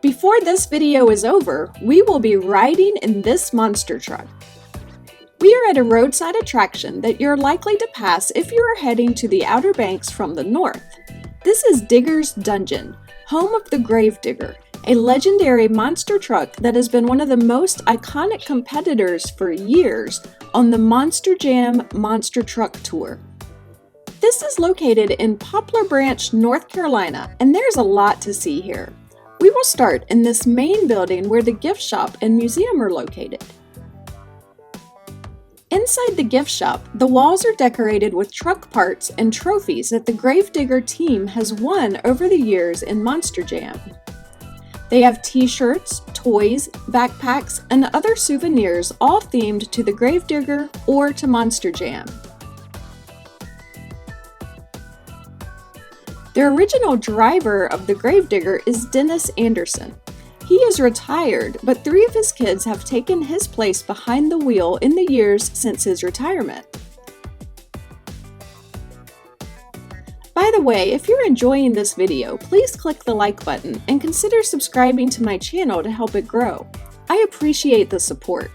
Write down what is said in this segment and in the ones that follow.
Before this video is over, we will be riding in this monster truck. We are at a roadside attraction that you're likely to pass if you are heading to the Outer Banks from the north. This is Digger's Dungeon, home of the Grave Digger, a legendary monster truck that has been one of the most iconic competitors for years on the Monster Jam Monster Truck Tour. This is located in Poplar Branch, North Carolina, and there's a lot to see here. We will start in this main building where the gift shop and museum are located. Inside the gift shop, the walls are decorated with truck parts and trophies that the Gravedigger team has won over the years in Monster Jam. They have t-shirts, toys, backpacks, and other souvenirs all themed to the Gravedigger or to Monster Jam. The original driver of the Gravedigger is Dennis Anderson. He is retired, but 3 of his kids have taken his place behind the wheel in the years since his retirement. By the way, if you're enjoying this video, please click the like button and consider subscribing to my channel to help it grow. I appreciate the support.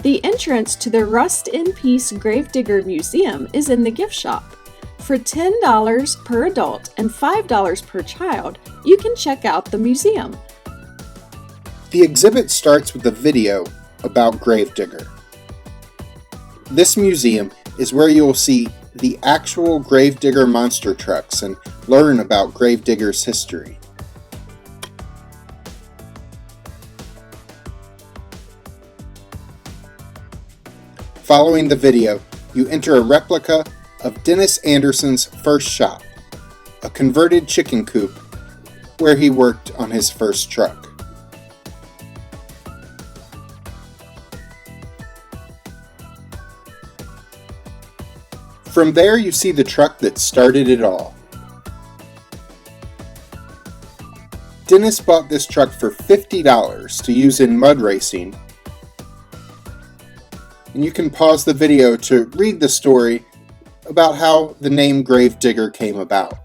The entrance to the Rust in Peace Gravedigger Museum is in the gift shop. For $10 per adult and $5 per child, you can check out the museum. The exhibit starts with a video about Gravedigger. This museum is where you will see the actual Gravedigger monster trucks and learn about Gravedigger's history. Following the video, you enter a replica of Dennis Anderson's first shop, a converted chicken coop where he worked on his first truck. From there you see the truck that started it all. Dennis bought this truck for $50 to use in mud racing, and you can pause the video to read the story about how the name Gravedigger came about.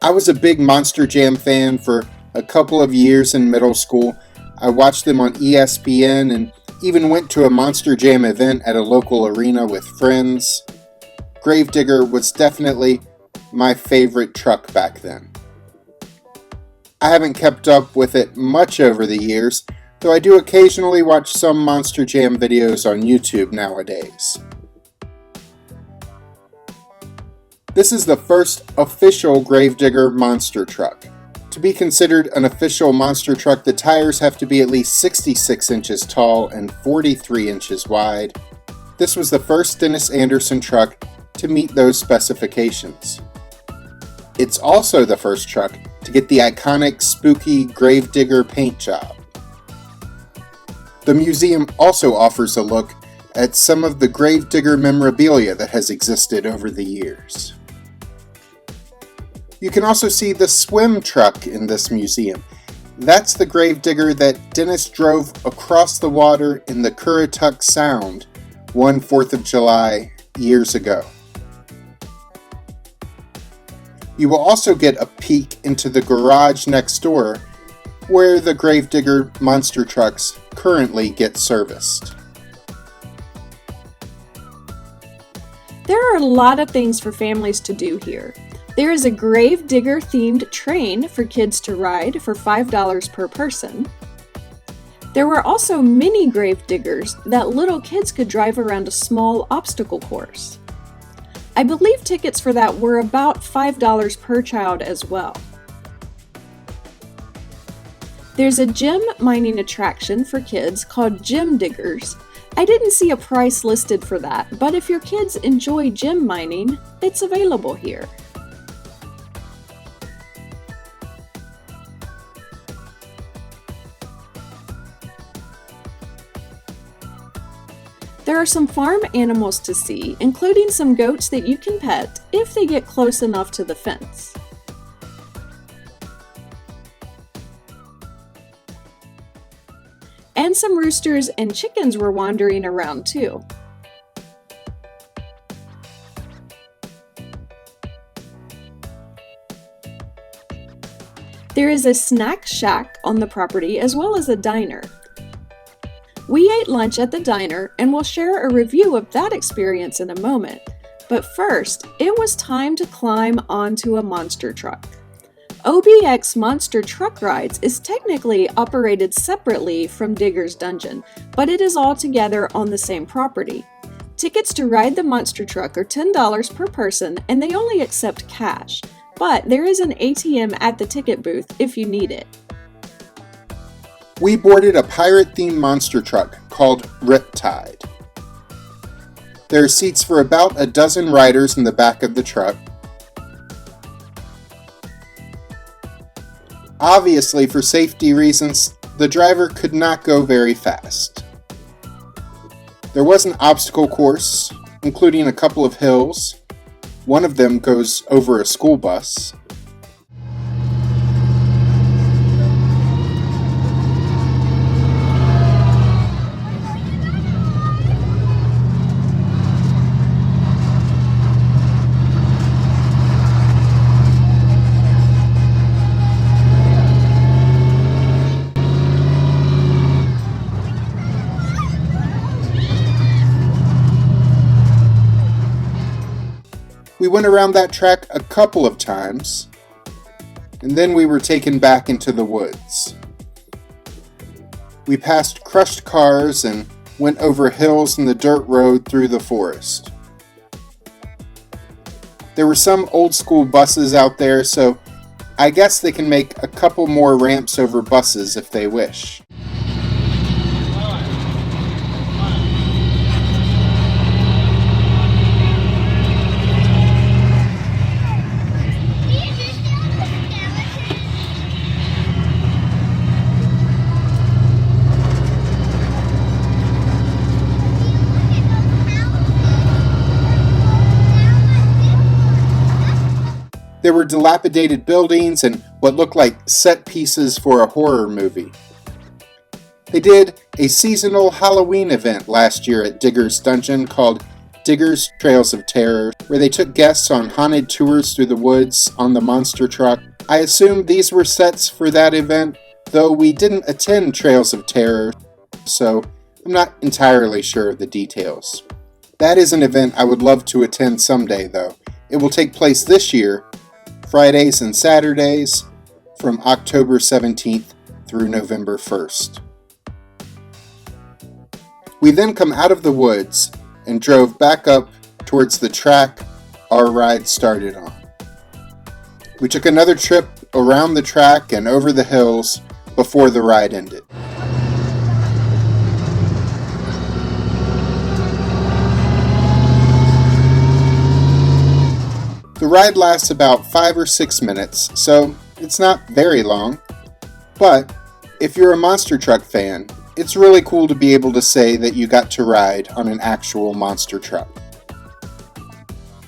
I was a big Monster Jam fan for a couple of years in middle school. I watched them on ESPN and even went to a Monster Jam event at a local arena with friends. Gravedigger was definitely my favorite truck back then. I haven't kept up with it much over the years, though I do occasionally watch some Monster Jam videos on YouTube nowadays. This is the first official Gravedigger monster truck. To be considered an official monster truck, the tires have to be at least 66 inches tall and 43 inches wide. This was the first Dennis Anderson truck to meet those specifications. It's also the first truck to get the iconic spooky Gravedigger paint job. The museum also offers a look at some of the Gravedigger memorabilia that has existed over the years. You can also see the swim truck in this museum. That's the Gravedigger that Dennis drove across the water in the Currituck Sound one 4th of July years ago. You will also get a peek into the garage next door where the Gravedigger monster trucks currently get serviced. There are a lot of things for families to do here. There is a Gravedigger themed train for kids to ride for $5 per person. There were also mini Gravediggers that little kids could drive around a small obstacle course. I believe tickets for that were about $5 per child as well. There's a gem mining attraction for kids called Gem Diggers. I didn't see a price listed for that, but if your kids enjoy gem mining, it's available here. There are some farm animals to see, including some goats that you can pet if they get close enough to the fence. And and some roosters and chickens were wandering around too. There is a snack shack on the property as well as a diner. We ate lunch at the diner and will share a review of that experience in a moment. But first, it was time to climb onto a monster truck. OBX Monster Truck Rides is technically operated separately from Digger's Dungeon, but it is all together on the same property. Tickets to ride the monster truck are $10 per person and they only accept cash. But there is an ATM at the ticket booth if you need it. We boarded a pirate-themed monster truck called Riptide. There are seats for about a dozen riders in the back of the truck. Obviously, for safety reasons, the driver could not go very fast. There was an obstacle course, including a couple of hills. One of them goes over a school bus. We went around that track a couple of times, and then we were taken back into the woods. We passed crushed cars and went over hills and the dirt road through the forest. There were some old school buses out there, so I guess they can make a couple more ramps over buses if they wish. There were dilapidated buildings and what looked like set pieces for a horror movie. They did a seasonal Halloween event last year at Digger's Dungeon called Digger's Trails of Terror, where they took guests on haunted tours through the woods on the monster truck. I assume these were sets for that event, though we didn't attend Trails of Terror, so I'm not entirely sure of the details. That is an event I would love to attend someday, though. It will take place this year, Fridays and Saturdays, from October 17th through November 1st. We then come out of the woods and drove back up towards the track our ride started on. We took another trip around the track and over the hills before the ride ended. The ride lasts about 5 or 6 minutes, so it's not very long. But if you're a monster truck fan, it's really cool to be able to say that you got to ride on an actual monster truck.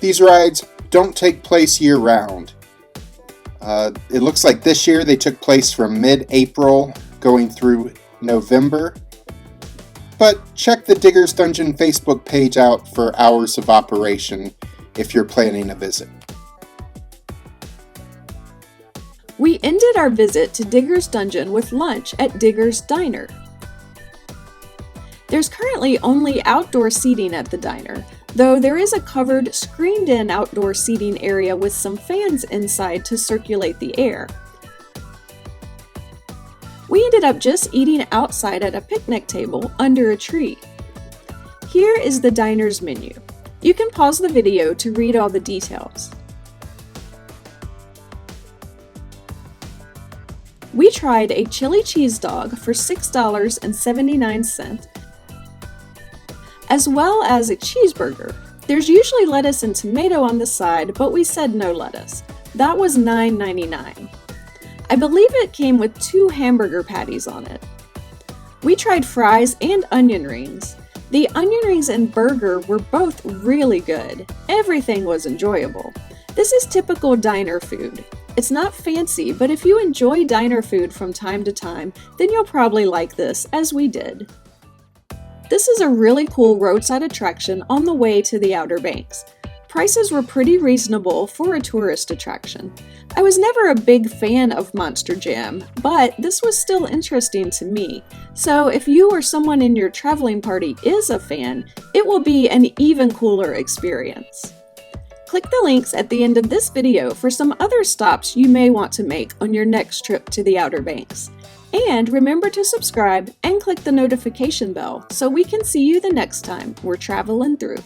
These rides don't take place year-round. It looks like this year they took place from mid-April going through November. But check the Digger's Dungeon Facebook page out for hours of operation if you're planning a visit. We ended our visit to Digger's Dungeon with lunch at Digger's Diner. There's currently only outdoor seating at the diner, though there is a covered, screened-in outdoor seating area with some fans inside to circulate the air. We ended up just eating outside at a picnic table under a tree. Here is the diner's menu. You can pause the video to read all the details. We tried a chili cheese dog for $6.79, as well as a cheeseburger. There's usually lettuce and tomato on the side, but we said no lettuce. That was $9.99. I believe it came with 2 hamburger patties on it. We tried fries and onion rings. The onion rings and burger were both really good. Everything was enjoyable. This is typical diner food. It's not fancy, but if you enjoy diner food from time to time, then you'll probably like this, as we did. This is a really cool roadside attraction on the way to the Outer Banks. Prices were pretty reasonable for a tourist attraction. I was never a big fan of Monster Jam, but this was still interesting to me. So if you or someone in your traveling party is a fan, it will be an even cooler experience. Click the links at the end of this video for some other stops you may want to make on your next trip to the Outer Banks. And remember to subscribe and click the notification bell so we can see you the next time we're traveling through.